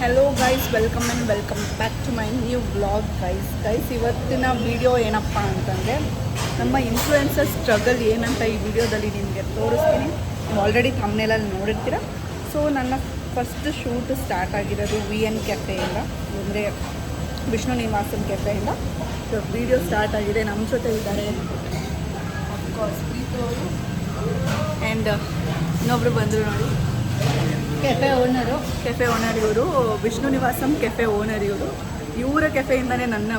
Hello guys, welcome back to my new vlog guys ಇವತ್ತಿನ video ಏನಪ್ಪ ಅಂತಂದರೆ ನಮ್ಮ ಇನ್ಫ್ಲುಯೆನ್ಸರ್ ಸ್ಟ್ರಗಲ್ ಏನಂತ ಈ ವಿಡಿಯೋದಲ್ಲಿ ನಿಮಗೆ ತೋರಿಸ್ತೀನಿ. ನೀವು ಆಲ್ರೆಡಿ ಥಂಬ್ನೇಲಲ್ಲಿ ನೋಡಿರ್ತೀರ. ಸೊ ನನ್ನ ಫಸ್ಟ್ ಶೂಟ್ ಸ್ಟಾರ್ಟ್ ಆಗಿರೋದು VN ಕೆಫೆಯಿಂದ, ಅಂದರೆ ವಿಷ್ಣು ನಿವಾಸಂ ಕೆಫೆಯಿಂದ. ಸೊ ವಿಡಿಯೋ ಸ್ಟಾರ್ಟ್ ಆಗಿದೆ. ನಮ್ಮ ಜೊತೆ ಇದ್ದಾರೆ ಅಫ್ಕೋರ್ಸ್ ಪ್ರೀತು ಅವರು ಆ್ಯಂಡ್ ಇನ್ನೊಬ್ಬರು ಬಂದರು ನೋಡಿ, ಕೆಫೆ ಓನರ್ ಇವರು, ವಿಷ್ಣು ನಿವಾಸಂ ಕೆಫೆ ಓನರ್ ಇವರು. ಇವರ ಕೆಫೆಯಿಂದನೇ ನನ್ನ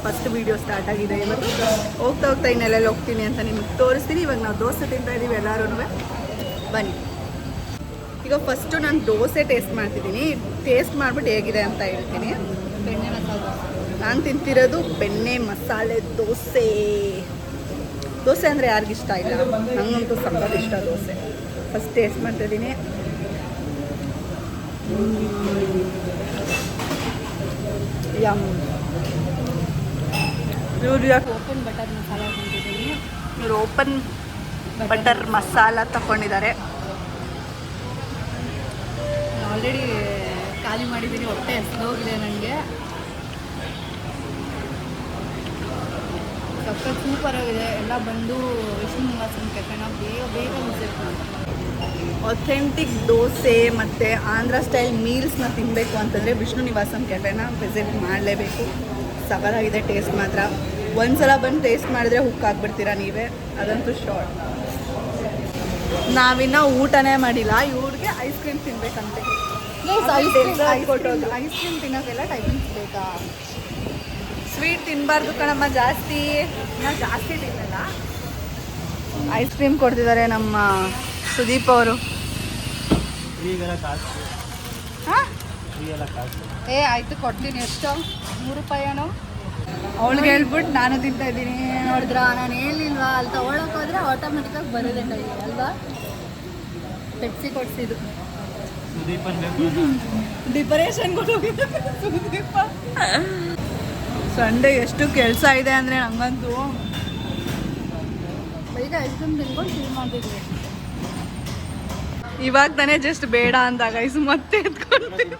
ಫಸ್ಟ್ ವೀಡಿಯೋ ಸ್ಟಾರ್ಟ್ ಆಗಿದೆ. ಇವತ್ತು ಹೋಗ್ತಾ ಇನ್ನೆಲ್ಲೆಲ್ಲ ಹೋಗ್ತೀನಿ ಅಂತ ನಿಮಗೆ ತೋರಿಸ್ತೀನಿ. ಇವಾಗ ನಾವು ದೋಸೆ ತಿಂತಾ ಇದ್ದೀವಿ ಎಲ್ಲರೂ, ಬನ್ನಿ. ಈಗ ಫಸ್ಟು ನಾನು ದೋಸೆ ಟೇಸ್ಟ್ ಮಾಡ್ತಿದ್ದೀನಿ. ಟೇಸ್ಟ್ ಮಾಡಿಬಿಟ್ಟು ಹೇಗಿದೆ ಅಂತ ಹೇಳ್ತೀನಿ. ಬೆಣ್ಣೆ ಮಸಾಲೆ ದೋಸೆ ನಾನು ತಿಂತಿರೋದು. ಬೆಣ್ಣೆ ಮಸಾಲೆ ದೋಸೆ ಅಂದರೆ ಯಾರಿಗಿಷ್ಟ ಇಲ್ಲ, ನನಗಂತೂ ಸಖತ್ ಇಷ್ಟ ದೋಸೆ. ಫಸ್ಟ್ ಟೇಸ್ಟ್ ಮಾಡ್ತಿದ್ದೀನಿ. ಓಪನ್ ಬಟರ್ ಮಸಾಲ ತಿಂತಿದ್ದೀನಿ. ಇವರು ಓಪನ್ ಬಟರ್ ಮಸಾಲ ತಗೊಂಡಿದ್ದಾರೆ. ಆಲ್ರೆಡಿ ಖಾಲಿ ಮಾಡಿದ್ದೀನಿ, ಹೊಟ್ಟೆ ಹಸಿದೋಗಿದೆ ನನಗೆ. ಸಖತ್ ಸೂಪರ್ ಆಗಿದೆ. ಎಲ್ಲ ಬಂದು ವಿಷ್ಣು ನಿವಾಸಂ ಕೆಫೆನ ಬೇಗ ವಿಸಿಟ್ ಮಾಡ್ತಾರೆ. ಅಥೆಂಟಿಕ್ ದೋಸೆ ಮತ್ತು ಆಂಧ್ರ ಸ್ಟೈಲ್ ಮೀಲ್ಸ್ನ ತಿನ್ನಬೇಕು ಅಂತಂದರೆ ವಿಷ್ಣು ನಿವಾಸಂ ಕೆಫೆನ ವಿಸಿಟ್ ಮಾಡಲೇಬೇಕು. ಸಖತ್ತಾಗಿದೆ ಟೇಸ್ಟ್ ಮಾತ್ರ. ಒಂದ್ಸಲ ಬಂದು ಟೇಸ್ಟ್ ಮಾಡಿದ್ರೆ ಹುಕ್ ಆಗಿಬಿಡ್ತೀರಾ ನೀವೇ, ಅದಂತೂ ಶೋರ್. ನಾವಿನ್ನೂ ಊಟನೇ ಮಾಡಿಲ್ಲ. ಇವ್ರಿಗೆ ಐಸ್ ಕ್ರೀಮ್ ತಿನ್ಬೇಕಂತೆ. ಐಸ್ ಕ್ರೀಮ್ ತಿನ್ನೋಕ್ಕೆಲ್ಲ ಟೈಮಿಂಗ್ಸ್ ಬೇಕಾ? ಸ್ವೀಟ್ ತಿನ್ನಬಾರ್ದು ಕಣಮ್ಮ ಜಾಸ್ತಿ. ನಾನು ಜಾಸ್ತಿ ತಿನ್ನಲ್ಲ. ಐಸ್ ಕ್ರೀಮ್ ಕೊಡ್ತಿದ್ದಾರೆ ನಮ್ಮ ಸುದೀಪ್ ಅವರು. ಆಯಿತು ಕೊಡ್ತೀನಿ. ಎಷ್ಟು? 3 ರೂಪಾಯಿನೋ? ಅವಳಿಗೆ ಹೇಳ್ಬಿಟ್ಟು ನಾನು ತಿಂತಾ ಇದ್ದೀನಿ. ನೋಡಿದ್ರಾ, ನಾನು ಹೇಳಿಲ್ವಾ? ಅಲ್ಲಿ ತೊಗೊಳಕ್ಕೆ ಹೋದರೆ ಆಟೋಮೆಟಿಕಾಗಿ ಬರೋದೇ ಕೈ ಅಲ್ವಾ? ಪೆಪ್ಸಿ ಕೊಡಿಸಿದ್ದು ಡಿಪರೇಷನ್ ಕೊಟ್ಟೋಗಿದ್ದ ಸುದೀಪ. ಸಂಡೇ ಎಷ್ಟು ಕೆಲಸ ಇದೆ ಅಂದರೆ ನಂಗಂತೂ. ಈಗ ಐಸ್ ಕ್ರೀಮ್ ತಿನ್ಕೊಂಡು ಫೀಲ್ ಮಾಡ್ತಿದ್ವಿ. ಇವಾಗ ತಾನೇ ಜಸ್ಟ್ ಬೇಡ ಅಂದಾಗ ಐಸು ಮತ್ತೆ ಎತ್ಕೊಂಡು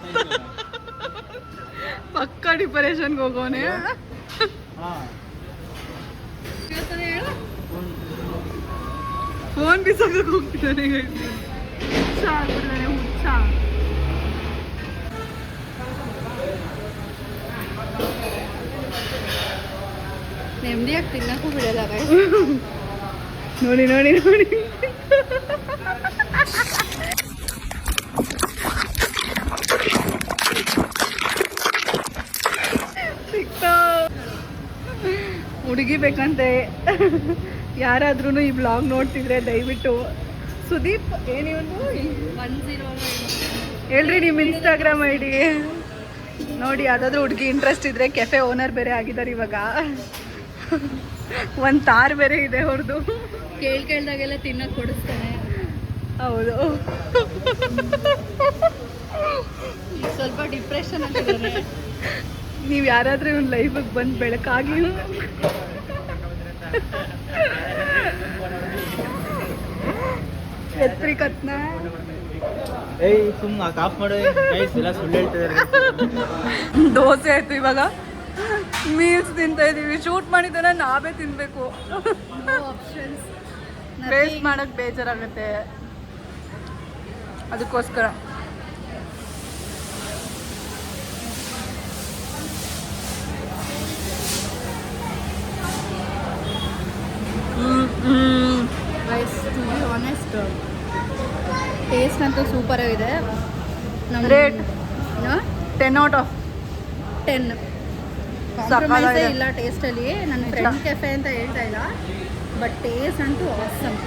ಪಕ್ಕ ಡಿಪರೇಷನ್ಗೆ ಹೋಗೋನೆ. ಫೋನ್ ಬಿಸಾಕಕ್ಕೆ ಹೋಗ್ತಿದ್ದಾನೆ. ಹುಚ್ಚ ಆಗ್ಬಿಡ್ತಾನೆ, ಹುಚ್ಚ. ನೆಮ್ಮದಿಯಾಗಿ ತಿನ್ನಕ್ಕೂ ಬಿಡಲ್ಲ. ನೋಡಿ ನೋಡಿ ನೋಡಿ, ಹುಡುಗಿ ಬೇಕಂತೆ. ಯಾರಾದ್ರೂ ಈ ಬ್ಲಾಗ್ ನೋಡ್ತಿದ್ರೆ ದಯವಿಟ್ಟು ಸುದೀಪ್ ಏನಿವನು 10 ಹೇಳ್ರಿ ನಿಮ್ಮ ಇನ್ಸ್ಟಾಗ್ರಾಮ್ ID ನೋಡಿ. ಯಾವುದಾದ್ರೂ ಹುಡುಗಿ ಇಂಟ್ರೆಸ್ಟ್ ಇದ್ರೆ, ಕೆಫೆ ಓನರ್ ಬೇರೆ ಆಗಿದ್ದಾರೆ ಇವಾಗ. ಒಂದು ತಾರ್ ಬೇರೆ ಇದೆ ಅವ್ರದ್ದು. ಕೇಳ್ದಾಗೆಲ್ಲ ತಿನ್ನೋಕೆ ಕೊಡಿಸ್ತಾನೆ. ಹೌದು. ಸ್ವಲ್ಪ ಡಿಪ್ರೆಷನ್ ಆಗಿದ್ದಾರೆ. ನೀವು ಯಾರಾದ್ರೂ ಒಂದು ಲೈಫಿಗೆ ಬಂದು ಬೆಳಕಾಗಿ ಎತ್ರಿಕತ್ನ ದೋಸೆ ಆಯ್ತು. ಇವಾಗ ಮೀಲ್ಸ್ ತಿಂತಾ ಇದೀವಿ. ಶೂಟ್ ಮಾಡಿದ್ರೆ ನಾವೇ ತಿನ್ಬೇಕು. ವೇಸ್ಟ್ ಮಾಡಕ್ ಬೇಜಾರಾಗುತ್ತೆ, ಅದಕ್ಕೋಸ್ಕರ. ಆನೆಸ್ಟ್ ಟೇಸ್ಟ್ ಅಂತೂ ಸೂಪರ್ ಆಗಿದೆ. ನಮ್ಮ ರೇಟ್ 10 out of 10. ಕಾಂಪ್ರಮೈಸೇ ಇಲ್ಲ ಟೇಸ್ಟಲ್ಲಿ. ನನ್ನ ಫ್ರೆಂಡ್ ಕೆಫೆ ಅಂತ ಹೇಳ್ತಾ ಇಲ್ಲ, ಬಟ್ ಟೇಸ್ಟ್ ಅಂತೂ ಆಸಮ್.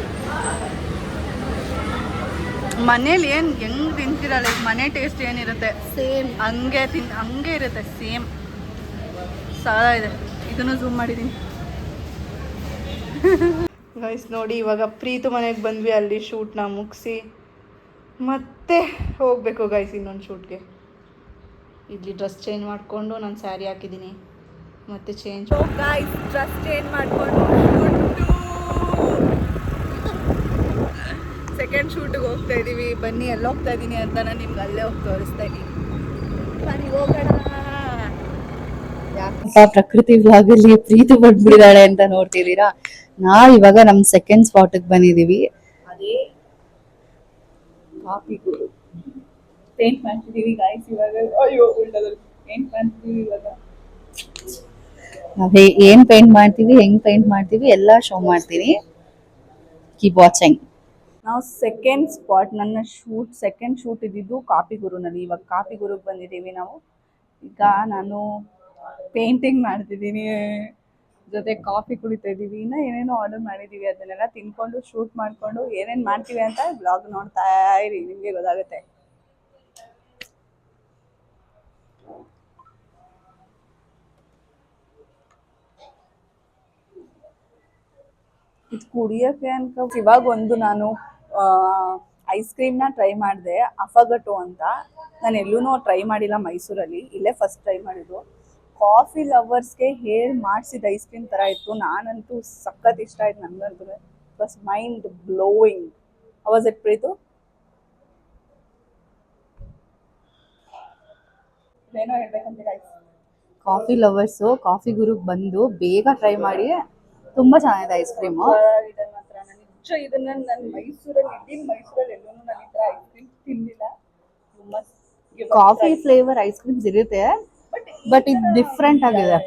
ಮನೇಲಿ ಏನು ಹೆಂಗೆ ತಿಂತಿರಲ್ಲ, ಮನೆ ಟೇಸ್ಟ್ ಏನಿರುತ್ತೆ ಸೇಮ್ ಹಂಗೆ ಇರುತ್ತೆ, ಸೇಮ್. ಸಾಲ ಇದೆ. ಇದನ್ನು ಝೂಮ್ ಮಾಡಿದ್ದೀನಿ ಗೈಸ್ ನೋಡಿ. ಇವಾಗ ಪ್ರೀತು ಮನೆಗೆ ಬಂದ್ವಿ. ಅಲ್ಲಿ ಶೂಟ್ನ ಮುಗಿಸಿ ಮತ್ತೆ ಹೋಗಬೇಕು ಗೈಸ್ ಇನ್ನೊಂದು ಶೂಟ್ಗೆ. ಇಲ್ಲಿ ಡ್ರೆಸ್ ಚೇಂಜ್ ಮಾಡಿಕೊಂಡು ನಾನು ಸ್ಯಾರಿ ಹಾಕಿದ್ದೀನಿ. ಮತ್ತೆ ಚೇಂಜ್ ಗೈಸ್, ಡ್ರೆಸ್ ಚೇಂಜ್ ಮಾಡಿಕೊಂಡು ಸೆಕೆಂಡ್ ಶೂಟಿಗೆ ಹೋಗ್ತಾ ಇದ್ದೀವಿ. ಬನ್ನಿ, ಎಲ್ಲಿ ಹೋಗ್ತಾ ಇದ್ದೀನಿ ಅಂತ ನಾನು ನಿಮ್ಗೆ ಅಲ್ಲೇ ಹೋಗಿ ತೋರಿಸ್ತಾ ಇದ್ದೀನಿ. ಮನೆಗೆ ಹೋಗೋಣ. ಪ್ರಕೃತಿ ವ್ಲಾಗ್ ಅಲ್ಲಿ ಪ್ರೀತಿ ಬಂದ್ಬಿಡಿದಾಳೆ ಅಂತ ನೋಡ್ತಿದ್ದೀರಾ. ಇವಾಗ ನಮ್ ಸೆಕೆಂಡ್ ಸ್ಪಾಟ್ ಬಂದಿದೀವಿ. ಅದೇ ಕಾಫಿ ಗುರು ಪೇಂಟ್ ಮಾಡ್ತಿದೀವಿ ಗಾಯ್ಸ್. ಇವಾಗ ಅಯ್ಯೋ ಉಲ್ಟದಲ್ಲಿ ಪೇಂಟ್ ಮಾಡ್ತಿದೀವಿ. ಇವಾಗ ನಾವ್ ಏನ್ ಪೇಂಟ್ ಮಾಡ್ತೀವಿ, ಹೆಂಗ್ ಪೇಂಟ್ ಮಾಡ್ತೀವಿ ಎಲ್ಲ ಶೋ ಮಾಡ್ತೀನಿ. Keep watching. ನಾವು ಸೆಕೆಂಡ್ ಸ್ಪಾಟ್, ನನ್ನ ಸೆಕೆಂಡ್ ಶೂಟ್ ಇದ್ದಿದ್ದು ಕಾಫಿ ಗುರುನಲ್ಲಿ. ಇವಾಗ ಕಾಫಿ ಗುರುಗೆ ಬಂದಿದ್ದೀವಿ ನಾವು. ಈಗ ನಾನು ಪೇಂಟಿಂಗ್ ಮಾಡ್ತಿದ್ದೀನಿ, ಜೊತೆ ಕಾಫಿ ಕುಡಿತಾ ಇದ್ದೀವಿ. ಇನ್ನು ಏನೇನೋ ಆರ್ಡರ್ ಮಾಡಿದ್ದೀವಿ, ಅದನ್ನೆಲ್ಲ ತಿನ್ಕೊಂಡು ಶೂಟ್ ಮಾಡಿಕೊಂಡು ಏನೇನು ಮಾಡ್ತೀವಿ ಅಂತ ಬ್ಲಾಗ್ ನೋಡ್ತಾ ಇರಿ, ನಿಮಗೆ ಗೊತ್ತಾಗುತ್ತೆ. ಇದು ಕುಡಿಯೋಕ್ಕೆ ಅನ್ಕೋ. ಇವಾಗ ಒಂದು ನಾನು ಐಸ್ ಕ್ರೀಮ್ನ ಟ್ರೈ ಮಾಡಿದೆ, ಅಫಗಟೋ ಅಂತ. ನಾನು ಎಲ್ಲೂ ಟ್ರೈ ಮಾಡಿಲ್ಲ ಮೈಸೂರಲ್ಲಿ, ಇಲ್ಲೇ ಫಸ್ಟ್ ಟ್ರೈ ಮಾಡಿದ್ದು. ಕಾಫಿ ಲವರ್ಸ್ಗೆ ಹೇಳಿ ಮಾಡಿಸಿದ ಐಸ್ ಕ್ರೀಮ್ ಥರ ಇತ್ತು. ನಾನಂತೂ ಸಖತ್ ಇಷ್ಟ ಆಯ್ತು ನನಗಂತೂ. ಬಸ್ mind blowing. Was it Preethu? ಏನೋ ಹೇಳ್ಬೇಕಂತ ಕಾಫಿ ಲವರ್ಸು ಕಾಫಿ ಗುರುಗ್ ಬಂದು ಬೇಗ ಟ್ರೈ ಮಾಡಿ. ತುಂಬಾ ಚೆನ್ನಾಗಿದೆ ಐಸ್ ಕ್ರೀಮು. ಇದನ್ನ ಮಾತ್ರ ನಾನು ನಿಜ ಇದನ್ನ ನಾನು ಮೈಸೂರಲ್ಲಿ ಎಲ್ಲೂ ನಾನು ಈ ಥರ ಐಸ್ ಕ್ರೀಮ್ ತಿಂದಿಲ್ಲ. ಕಾಫಿ ಫ್ಲೇವರ್ ಐಸ್ ಕ್ರೀಮ್ಸ್ ಇರುತ್ತೆ, ಬಟ್ ಇದು ಡಿಫ್ರೆಂಟ್ ಆಗಿದೆ.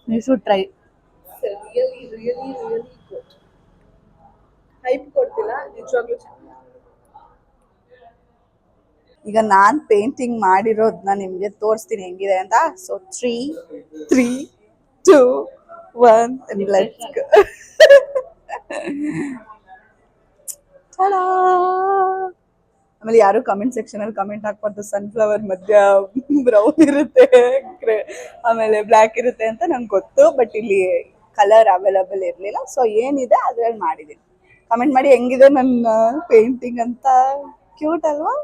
You should try. Really really really good. Hype ಕೊಡ್ತಿಲ್ಲ, ನಿಜವಾಗ್ಲೂ ಚೆನ್ನಾಗಿದೆ. ಈಗ ನಾನು ಪೇಂಟಿಂಗ್ ಮಾಡಿರೋದನ್ನ ನಿಮಗೆ ತೋರಿಸ್ತೀನಿ ಹೆಂಗಿದೆ ಅಂತ. So 3, 2, 1 let's go. ಆಮೇಲೆ ಯಾರು ಕಮೆಂಟ್ ಸೆಕ್ಷನ್ ಅಲ್ಲಿ ಕಮೆಂಟ್ ಹಾಕ್ಬಾರ್ದು, ಸನ್ಫ್ಲವರ್ ಮಧ್ಯ ಬ್ರೌನ್ ಇರುತ್ತೆ, ಆಮೇಲೆ ಬ್ಲ್ಯಾಕ್ ಇರುತ್ತೆ ಅಂತ ನಂಗೆ ಗೊತ್ತು. ಬಟ್ ಇಲ್ಲಿ ಕಲರ್ ಅವೈಲಬಲ್ ಇರಲಿಲ್ಲ, ಸೊ ಏನಿದೆ ಅದ್ರಲ್ಲಿ ಮಾಡಿದ್ದೀನಿ. ಕಮೆಂಟ್ ಮಾಡಿ ಹೆಂಗಿದೆ ನನ್ನ ಪೇಂಟಿಂಗ್ ಅಂತ. ಕ್ಯೂಟ್ ಅಲ್ವಾ?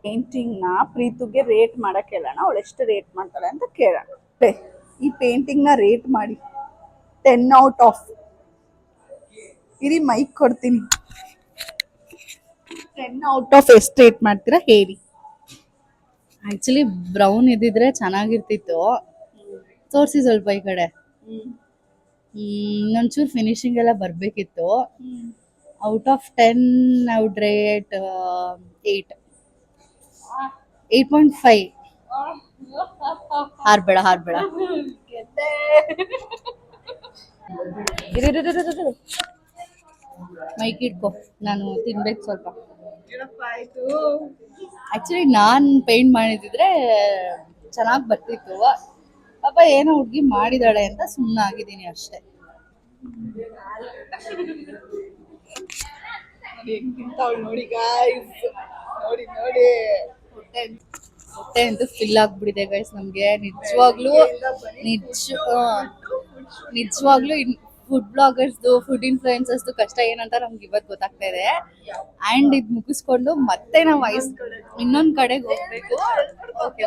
ಪೇಂಟಿಂಗ್ನ ಪ್ರೀತುಗೆ ರೇಟ್ ಮಾಡಕ್ಕೆ ಹೇಳೋಣ, ಅವಳು ಎಷ್ಟು ರೇಟ್ ಮಾಡ್ತಾಳೆ ಅಂತ ಕೇಳೋಣ. ಈ ಪೇಂಟಿಂಗ್ನ ರೇಟ್ ಮಾಡಿ 10 ಔಟ್ ಆಫ್. ಇರಿ ಮೈಕ್ ಕೊಡ್ತೀನಿ. 10 ಔಟ್ ಆಫ್ ಎಷ್ಟು ರೇಟ್ ಮಾಡ್ತೀರಾ ಹೇಳಿ. ಆಕ್ಚುಲಿ ಬ್ರೌನ್ ಇದ್ದಿದ್ರೆ ಚೆನ್ನಾಗಿರ್ತಿತ್ತು. ತೋರಿಸಿ ಸ್ವಲ್ಪ ಈ ಕಡೆ. ಇನ್ನೊಂಚೂರು ಫಿನಿಶಿಂಗ್ ಎಲ್ಲ ಬರಬೇಕಿತ್ತು. Out of 10 I would rate 8, 8.5. ಹಾರ್ಬೇಡ. ಮೈಕ್ ಇಟ್ಕೋ, ನಾನು ತಿನ್ಬೇಕು ಸ್ವಲ್ಪ. ಆಕ್ಚುಲಿ ನಾನ್ ಪೇಂಟ್ ಮಾಡಿದ್ರೆ ಚೆನ್ನಾಗಿ ಬರ್ತಿತ್ತು. ಪಾಪ ಏನೋ ಹುಡುಗಿ ಮಾಡಿದಾಳೆ ಅಂತ ಸುಮ್ಮನಾಗಿದ್ದೀನಿ ಅಷ್ಟೇ. ನೋಡಿ ಗಾಯ್ಸ್, ನೋಡಿ ಹೊಟ್ಟೆ ಅಂತೂ ಫಿಲ್ ಆಗ್ಬಿಟ್ಟಿದೆ ಗೈಸ್ ನಮ್ಗೆ. ನಿಜವಾಗ್ಲೂ ಫುಡ್ ಬ್ಲಾಗರ್ಸ್ದು, ಫುಡ್ ಇನ್ಫ್ಲುಯೆನ್ಸರ್ಸ್ದು ಕಷ್ಟ ಏನಂತ ನಮ್ಗೆ ಇವತ್ತು ಗೊತ್ತಾಗ್ತಾ ಇದೆ. ಅಂಡ್ ಇದು ಮುಗಿಸ್ಕೊಂಡು ಮತ್ತೆ ನಾವು ಇನ್ನೊಂದ್ ಕಡೆಗೆ ಹೋಗ್ಬೇಕು. ಓಕೆ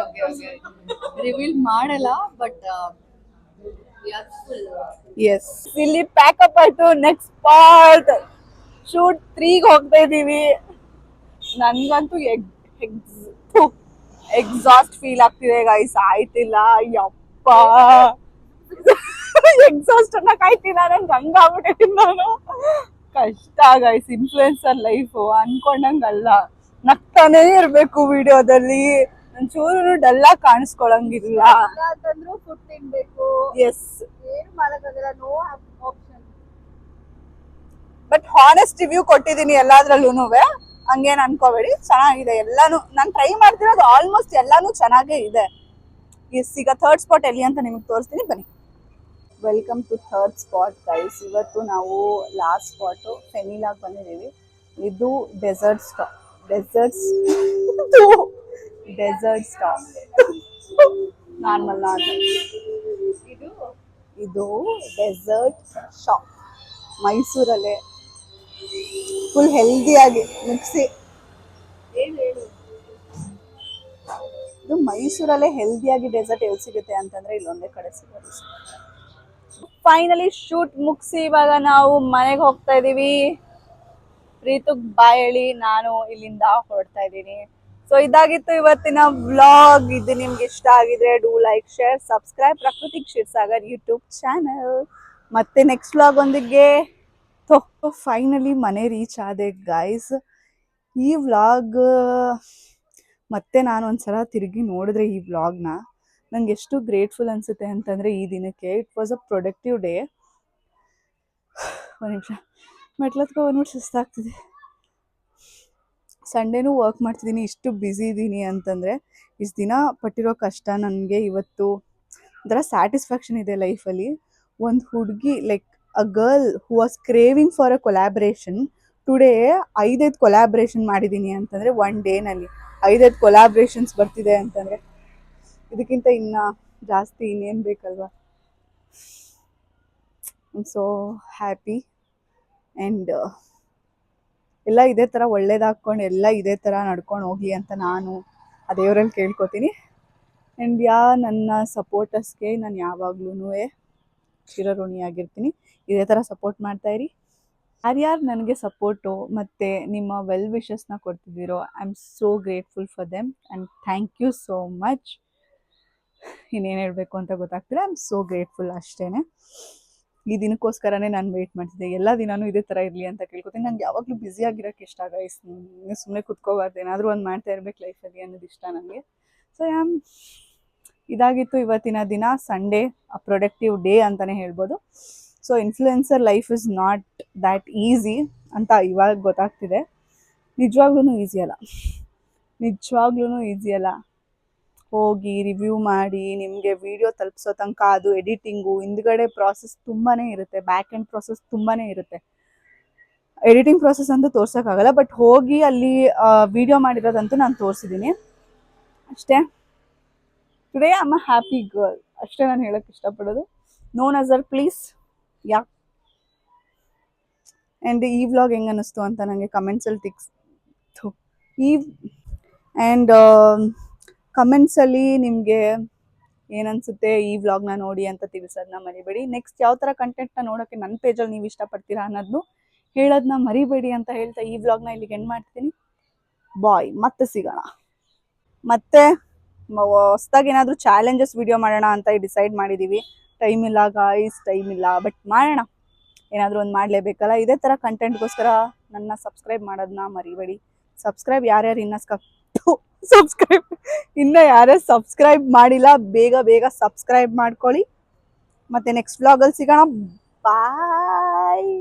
ರಿವೀಲ್ ಮಾಡಲ್ಲ, ಬಟ್ ಎಸ್, ಇಲ್ಲಿ ಪ್ಯಾಕಪ್ ಆಯ್ತು. ನೆಕ್ಸ್ಟ್ ಸ್ಪಾಟ್ ಶೂಟ್ 3ಗೆ ಹೋಗ್ತಾ ಇದೀವಿ. ನನ್ಗಂತೂ ಎಕ್ಸಾಸ್ಟ್ ಫೀಲ್ ಆಗ್ತಿದೆ ಗೈಸ್. ಆಯ್ತಿಲ್ಲ, ಯಪ್ಪ ಎಕ್ಸಾಸ್ಟ್ ಅನ್ನಕ್ ಆಯ್ತಿಲ್ಲ, ನಂಗೆ ಹಂಗಾಗ್ಬಿಟ್ಟಿದ್ದೀನಿ ನಾನು. ಕಷ್ಟ ಗೈಸ್, ಇನ್ಫ್ಲುಯೆನ್ಸರ್ ಲೈಫ್ ಅನ್ಕೊಂಡಂಗಲ್ಲ. ನಗ್ತಾನೇ ಇರ್ಬೇಕು ವಿಡಿಯೋದಲ್ಲಿ, ಒಂಚೂರು ಡಲ್ ಆಗಿ ಕಾಣಿಸ್ಕೊಳಂಗಿಲ್ಲ. ಫುಡ್ ತಿನ್ಬೇಕು. ಎಸ್, ಏನು ಮಾಡಕ್ಕಾಗಲ್ಲ, no option. But honest review ಕೊಟ್ಟಿದ್ದೀನಿ ಎಲ್ಲಾದ್ರಲ್ಲೂ, ಹಂಗೇನು ಅನ್ಕೋಬೇಡಿ. ಚೆನ್ನಾಗಿದೆ ಎಲ್ಲಾನು. ನಾನು ಟ್ರೈ ಮಾಡ್ತಿರೋದು ಆಲ್ಮೋಸ್ಟ್ ಎಲ್ಲಾನು ಚೆನ್ನಾಗೇ ಇದೆ. ಎಸ್, ಈಗ ಥರ್ಡ್ ಸ್ಪಾಟ್ ಎಲ್ಲಿ ಅಂತ ನಿಮಗೆ ತೋರಿಸ್ತೀನಿ, ಬನ್ನಿ. Welcome to third spot guys. ಇವತ್ತು ನಾವು ಲಾಸ್ಟ್ ಸ್ಪಾಟು ಫೆನಿಲಾಗಿ ಬಂದಿದ್ದೀವಿ. ಇದು ಡೆಸರ್ಟ್ ಸ್ಟಾಪ್. ನಾರ್ಮಲ್ ಇದು ಡೆಸರ್ಟ್ ಶಾಪ್ ಮೈಸೂರಲ್ಲೇ. ಫುಲ್ ಹೆಲ್ದಿಯಾಗಿ ಮಿಕ್ಸಿ. ಇದು ಮೈಸೂರಲ್ಲೇ ಹೆಲ್ದಿಯಾಗಿ ಡೆಸರ್ಟ್ ಎಲ್ಲಿ ಸಿಗುತ್ತೆ ಅಂತಂದ್ರೆ ಇಲ್ಲೊಂದೇ ಕಡೆ ಸಿಗೋದು. ಫೈನಲಿ ಶೂಟ್ ಮುಗಿಸಿ ಇವಾಗ ನಾವು ಮನೆಗೆ ಹೋಗ್ತಾ ಇದೀವಿ. ಪ್ರೀತುಗ್ ಬಾಯ್ ಹೇಳಿ ನಾನು ಇಲ್ಲಿಂದ ಹೊರಡ್ತಾ ಇದ್ದೀನಿ. ಸೊ ಇದಾಗಿತ್ತು ಇವತ್ತಿನ ವ್ಲಾಗ್. ಇದು ನಿಮ್ಗೆ ಇಷ್ಟ ಆಗಿದ್ರೆ do like share subscribe Prakritik Kshirsagar YouTube channel. ಮತ್ತೆ ನೆಕ್ಸ್ಟ್ ವ್ಲಾಗ್ ಒಂದಿಗೆ ಫೈನಲಿ ಮನೆ ರೀಚ್ ಆದೆ ಗೈಸ್. ಈ ವ್ಲಾಗ್ ಮತ್ತೆ ನಾನು ಒಂದ್ಸಲ ತಿರುಗಿ ನೋಡಿದ್ರೆ ಈ ವ್ಲಾಗ್ನ ನಂಗೆ ಎಷ್ಟು ಗ್ರೇಟ್ಫುಲ್ ಅನ್ಸುತ್ತೆ ಅಂತಂದರೆ ಈ ದಿನಕ್ಕೆ it was a productive day. ಒಂದು ನಿಮಿಷ ಮೆಟ್ಲತ್ಕೊ ಬಂದ್ಬಿಟ್ಟು ಸುಸ್ತಾಗ್ತಿದೆ. ಸಂಡೇನೂ ವರ್ಕ್ ಮಾಡ್ತಿದ್ದೀನಿ, ಇಷ್ಟು ಬ್ಯುಸಿ ಇದ್ದೀನಿ ಅಂತಂದರೆ ಇಷ್ಟು ದಿನ ಪಟ್ಟಿರೋ ಕಷ್ಟ ನನಗೆ ಇವತ್ತು ಒಂಥರ ಸ್ಯಾಟಿಸ್ಫ್ಯಾಕ್ಷನ್ ಇದೆ ಲೈಫಲ್ಲಿ. ಒಂದು ಹುಡುಗಿ like a girl who was craving for a collaboration, today 5 collaboration ಮಾಡಿದ್ದೀನಿ ಅಂತಂದರೆ ಒನ್ ಡೇನಲ್ಲಿ 5 ಕೊಲ್ಯಾಬ್ರೇಷನ್ಸ್ ಬರ್ತಿದೆ ಅಂತಂದರೆ ಇದಕ್ಕಿಂತ ಇನ್ನು ಜಾಸ್ತಿ ಇನ್ನೇನು ಬೇಕಲ್ವಾ. I am so happy and ಎಲ್ಲ ಇದೇ ಥರ ಒಳ್ಳೇದಾಗ್ಕೊಂಡು ಎಲ್ಲ ಇದೇ ಥರ ನಡ್ಕೊಂಡು ಹೋಗಿ ಅಂತ ನಾನು ಆ ದೇವರಲ್ಲಿ ಕೇಳ್ಕೊತೀನಿ. ಆ್ಯಂಡ್ ನನ್ನ ಸಪೋರ್ಟರ್ಸ್ಗೆ ನಾನು ಯಾವಾಗ್ಲೂ ಚಿರಋಣಿಯಾಗಿರ್ತೀನಿ. ಇದೇ ಥರ ಸಪೋರ್ಟ್ ಮಾಡ್ತಾಯಿರಿ. ಯಾರ್ಯಾರು ನನಗೆ ಸಪೋರ್ಟು ಮತ್ತು ನಿಮ್ಮ ವೆಲ್ ವಿಶಸ್ನ ಕೊಡ್ತಿದ್ದೀರೋ I am so grateful for them and thank you so much. ಇನ್ನೇನು ಹೇಳಬೇಕು ಅಂತ ಗೊತ್ತಾಗ್ತಿಲ್ಲ. ಐ ಆಮ್ ಸೋ ಗ್ರೇಟ್ಫುಲ್ ಅಷ್ಟೇ. ಈ ದಿನಕ್ಕೋಸ್ಕರನೇ ನಾನು ವೆಯ್ಟ್ ಮಾಡ್ತಿದ್ದೆ. ಎಲ್ಲ ದಿನವೂ ಇದೇ ಥರ ಇರಲಿ ಅಂತ ಕೇಳ್ಕೊತೀನಿ. ನಂಗೆ ಯಾವಾಗಲೂ ಬ್ಯುಸಿಯಾಗಿರೋಕ್ಕೆ ಇಷ್ಟ ಗೈಸ್. ಸುಮ್ಮನೆ ಕುತ್ಕೋಬಾರ್ದು, ಏನಾದರೂ ಒಂದು ಮಾಡ್ತಾ ಇರ್ಬೇಕು ಲೈಫಲ್ಲಿ ಅನ್ನೋದು ಇಷ್ಟ ನನಗೆ. ಸೊ ಇದಾಗಿತ್ತು ಇವತ್ತಿನ ದಿನ. ಸಂಡೇ ಅ ಪ್ರೊಡಕ್ಟಿವ್ ಡೇ ಅಂತಲೇ ಹೇಳ್ಬೋದು. So influencer life is not that easy ಅಂತ ಇವಾಗ ಗೊತ್ತಾಗ್ತಿದೆ. ನಿಜವಾಗ್ಲೂ ಈಸಿ ಅಲ್ಲ, ನಿಜವಾಗ್ಲೂ ಈಸಿ ಅಲ್ಲ. ಹೋಗಿ ರಿವ್ಯೂ ಮಾಡಿ ನಿಮಗೆ ವಿಡಿಯೋ ತಲುಪಿಸೋ ತನಕ ಅದು ಎಡಿಟಿಂಗು ಹಿಂದ್ಗಡೆ ಪ್ರಾಸೆಸ್ ತುಂಬಾ ಇರುತ್ತೆ, ಬ್ಯಾಕ್ ಎಂಡ್ ಪ್ರಾಸೆಸ್ ತುಂಬಾ ಇರುತ್ತೆ. ಎಡಿಟಿಂಗ್ ಪ್ರಾಸೆಸ್ ಅಂತೂ ತೋರ್ಸೋಕ್ಕಾಗಲ್ಲ, ಬಟ್ ಹೋಗಿ ಅಲ್ಲಿ ವಿಡಿಯೋ ಮಾಡಿರೋದಂತೂ ನಾನು ತೋರಿಸಿದ್ದೀನಿ ಅಷ್ಟೇ. Today I am a happy girl ಅಷ್ಟೇ ನಾನು ಹೇಳೋಕ್ಕೆ ಇಷ್ಟಪಡೋದು. ನೋ ನಜರ್ ಪ್ಲೀಸ್. ಆ್ಯಂಡ್ ಈ ವ್ಲಾಗ್ ಹೆಂಗೆ ಅನ್ನಿಸ್ತು ಅಂತ ನನಗೆ ಕಮೆಂಟ್ಸಲ್ಲಿ ಆ್ಯಂಡ್ ಕಮೆಂಟ್ಸಲ್ಲಿ ನಿಮಗೆ ಏನನ್ಸುತ್ತೆ ಈ ವ್ಲಾಗ್ನ ನೋಡಿ ಅಂತ ತಿಳಿಸೋದನ್ನ ಮರಿಬೇಡಿ. ನೆಕ್ಸ್ಟ್ ಯಾವ ಥರ ಕಂಟೆಂಟ್ನ ನೋಡೋಕ್ಕೆ ನನ್ನ ಪೇಜಲ್ಲಿ ನೀವು ಇಷ್ಟಪಡ್ತೀರಾ ಅನ್ನೋದನ್ನು ಹೇಳೋದನ್ನ ಮರಿಬೇಡಿ ಅಂತ ಹೇಳ್ತಾ ಈ ವ್ಲಾಗ್ನ ಇಲ್ಲಿಗೆ ಎಂಡ್ ಮಾಡ್ತೀನಿ. ಬಾಯ್, ಮತ್ತೆ ಸಿಗೋಣ. ಮತ್ತೆ ಹೊಸ್ದಾಗಿ ಏನಾದರೂ ಚಾಲೆಂಜಸ್ ವಿಡಿಯೋ ಮಾಡೋಣ ಅಂತ ಡಿಸೈಡ್ ಮಾಡಿದ್ದೀವಿ. ಟೈಮ್ ಇಲ್ಲ ಗಾಯ್ಸ್, ಟೈಮ್ ಇಲ್ಲ, ಬಟ್ ಮಾಡೋಣ. ಏನಾದರೂ ಒಂದು ಮಾಡಲೇಬೇಕಲ್ಲ. ಇದೇ ಥರ ಕಂಟೆಂಟ್ಗೋಸ್ಕರ ನನ್ನ ಸಬ್ಸ್ಕ್ರೈಬ್ ಮಾಡೋದನ್ನ ಮರಿಬೇಡಿ. ಸಬ್ಸ್ಕ್ರೈಬ್ ಯಾರ್ಯಾರು ಇನ್ನೂ ಯಾರ್ಯಾರು ಸಬ್ಸ್ಕ್ರೈಬ್ ಮಾಡಿಲ್ಲ ಬೇಗ ಬೇಗ ಸಬ್ಸ್ಕ್ರೈಬ್ ಮಾಡ್ಕೊಳ್ಳಿ. ಮತ್ತು ನೆಕ್ಸ್ಟ್ ವ್ಲಾಗಲ್ಲಿ ಸಿಗೋಣ. ಬಾಯ್.